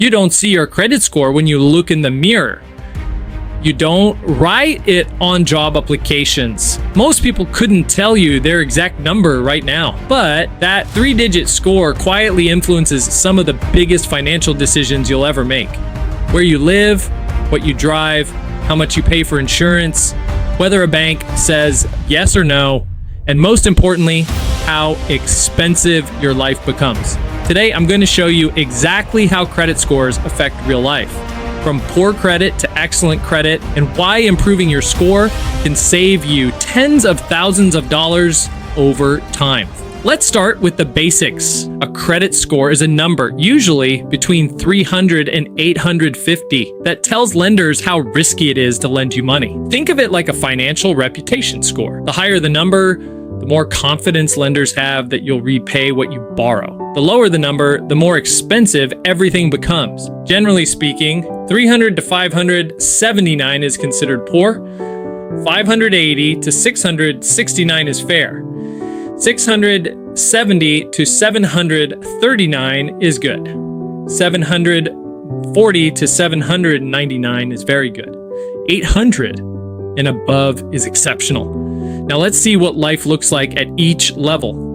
You don't see your credit score when you look in the mirror. You don't write it on job applications. Most people couldn't tell you their exact number right now, but that 3-digit score quietly influences some of the biggest financial decisions you'll ever make. Where you live, what you drive, how much you pay for insurance, whether a bank says yes or no, and most importantly, how expensive your life becomes. Today, I'm going to show you exactly how credit scores affect real life, from poor credit to excellent credit, and why improving your score can save you tens of thousands of dollars over time. Let's start with the basics. A credit score is a number, usually between 300 and 850, that tells lenders how risky it is to lend you money. Think of it like a financial reputation score. The higher the number, the more confidence lenders have that you'll repay what you borrow. The lower the number, the more expensive everything becomes. Generally speaking, 300 to 579 is considered poor, 580 to 669 is fair, 670 to 739 is good, 740 to 799 is very good, 800 and above is exceptional. Now let's see what life looks like at each level.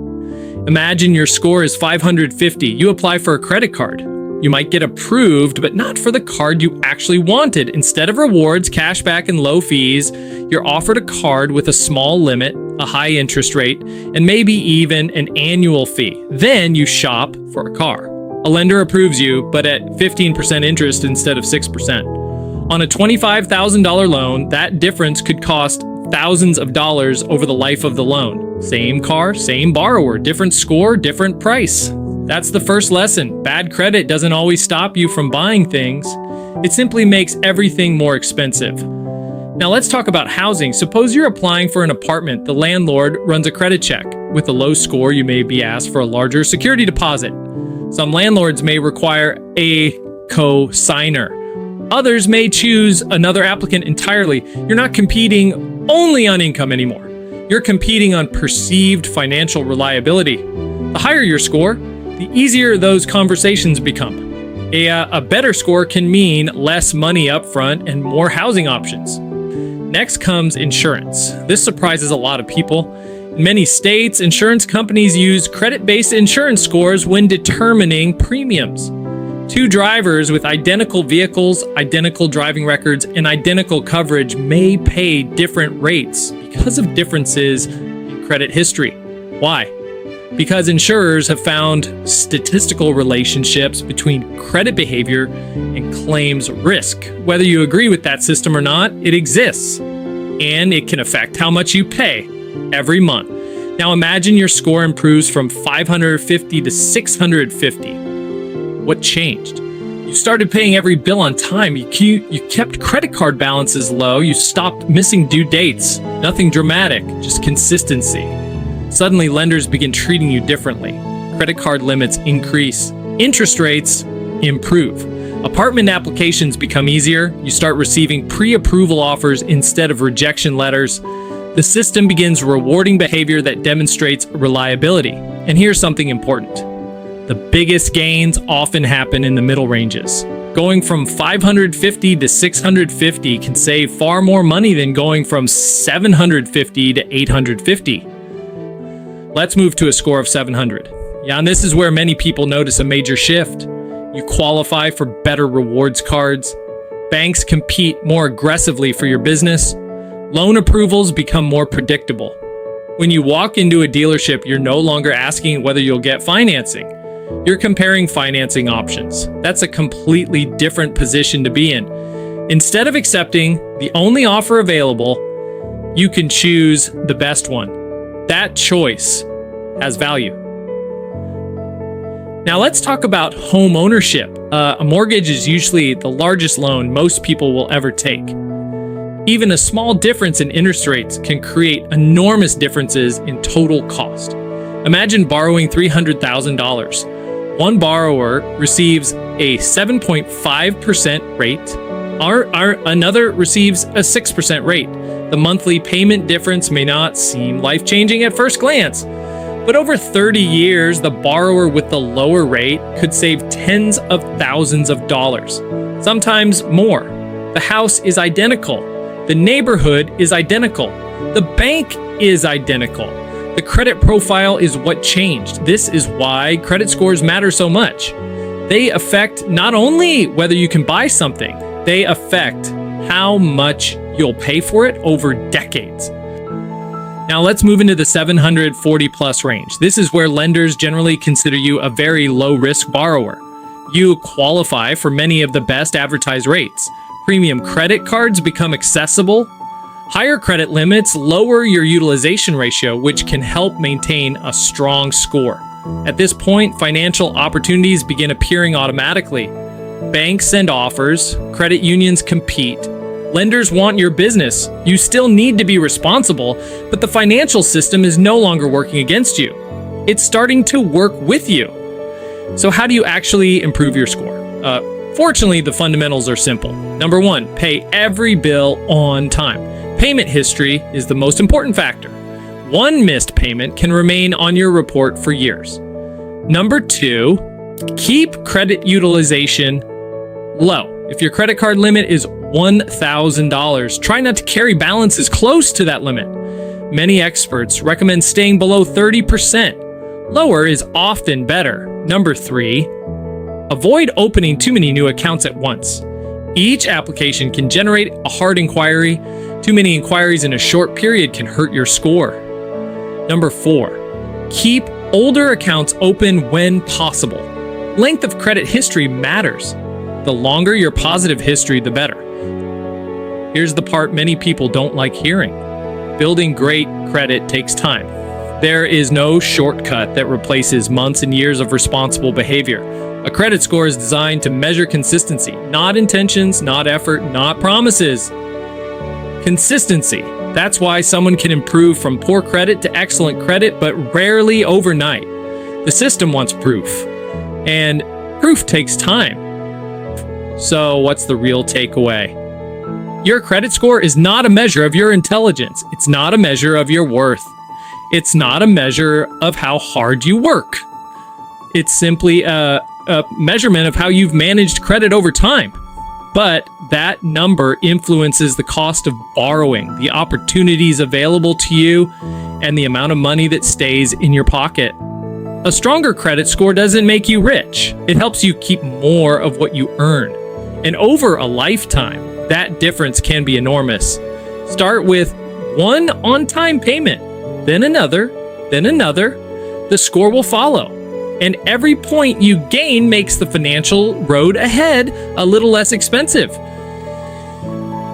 Imagine your score is 550. You apply for a credit card. You might get approved, but not for the card you actually wanted. Instead of rewards, cashback, and low fees, you're offered a card with a small limit, a high interest rate, and maybe even an annual fee. Then you shop for a car. A lender approves you, but at 15% interest instead of 6%. On a $25,000 loan, that difference could cost thousands of dollars over the life of the loan. Same car, same borrower, different score, different price. That's the first lesson. Bad credit doesn't always stop you from buying things. It simply makes everything more expensive. Now let's talk about housing. Suppose you're applying for an apartment. The landlord runs a credit check. With a low score, you may be asked for a larger security deposit. Some landlords may require a co-signer. Others may choose another applicant entirely. You're not competing only on income anymore. You're competing on perceived financial reliability. The higher your score, the easier those conversations become. A better score can mean less money up front and more housing options. Next comes insurance. This surprises a lot of people. In many states, insurance companies use credit-based insurance scores when determining premiums. Two drivers with identical vehicles, identical driving records, and identical coverage may pay different rates because of differences in credit history. Why? Because insurers have found statistical relationships between credit behavior and claims risk. Whether you agree with that system or not, it exists, and it can affect how much you pay every month. Now imagine your score improves from 550 to 650. What changed? You started paying every bill on time. You kept credit card balances low. You stopped missing due dates. Nothing dramatic, just consistency. Suddenly, lenders begin treating you differently. Credit card limits increase. Interest rates improve. Apartment applications become easier. You start receiving pre-approval offers instead of rejection letters. The system begins rewarding behavior that demonstrates reliability. And here's something important. The biggest gains often happen in the middle ranges. Going from 550 to 650 can save far more money than going from 750 to 850. Let's move to a score of 700. Yeah, and this is where many people notice a major shift. You qualify for better rewards cards. Banks compete more aggressively for your business. Loan approvals become more predictable. When you walk into a dealership, you're no longer asking whether you'll get financing. You're comparing financing options. That's a completely different position to be in. Instead of accepting the only offer available, you can choose the best one. That choice has value. Now let's talk about home ownership. A mortgage is usually the largest loan most people will ever take. Even a small difference in interest rates can create enormous differences in total cost. Imagine borrowing $300,000. One borrower receives a 7.5% rate, another receives a 6% rate. The monthly payment difference may not seem life-changing at first glance, But over 30 years, the borrower with the lower rate could save tens of thousands of dollars, sometimes more. The house is identical. The neighborhood is identical. The bank is identical. The credit profile is what changed. This is why credit scores matter so much. They affect not only whether you can buy something, they affect how much you'll pay for it over decades. Now let's move into the 740 plus range. This is where lenders generally consider you a very low risk borrower. You qualify for many of the best advertised rates. Premium credit cards become accessible. Higher credit limits lower your utilization ratio, which can help maintain a strong score. At this point, financial opportunities begin appearing automatically. Banks send offers, credit unions compete. Lenders want your business. You still need to be responsible, but the financial system is no longer working against you. It's starting to work with you. So how do you actually improve your score? Fortunately, the fundamentals are simple. Number one, pay every bill on time. Payment history is the most important factor. One missed payment can remain on your report for years. Number two, keep credit utilization low. If your credit card limit is $1,000, try not to carry balances close to that limit. Many experts recommend staying below 30%. Lower is often better. Number three, avoid opening too many new accounts at once. Each application can generate a hard inquiry. Too many inquiries in a short period can hurt your score. Number four, keep older accounts open when possible. Length of credit history matters. The longer your positive history, the better. Here's the part many people don't like hearing. Building great credit takes time. There is no shortcut that replaces months and years of responsible behavior. A credit score is designed to measure consistency, not intentions, not effort, not promises. Consistency. That's why someone can improve from poor credit to excellent credit, but rarely overnight. The system wants proof, and proof takes time. So what's the real takeaway? Your credit score is not a measure of your intelligence. It's not a measure of your worth. It's not a measure of how hard you work. It's simply a measurement of how you've managed credit over time. But that number influences the cost of borrowing, the opportunities available to you, and the amount of money that stays in your pocket. A stronger credit score doesn't make you rich. It helps you keep more of what you earn. And over a lifetime, that difference can be enormous. Start with one on-time payment, then another, then another. The score will follow. And every point you gain makes the financial road ahead a little less expensive.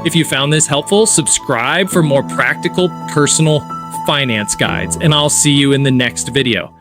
If you found this helpful, subscribe for more practical personal finance guides, and I'll see you in the next video.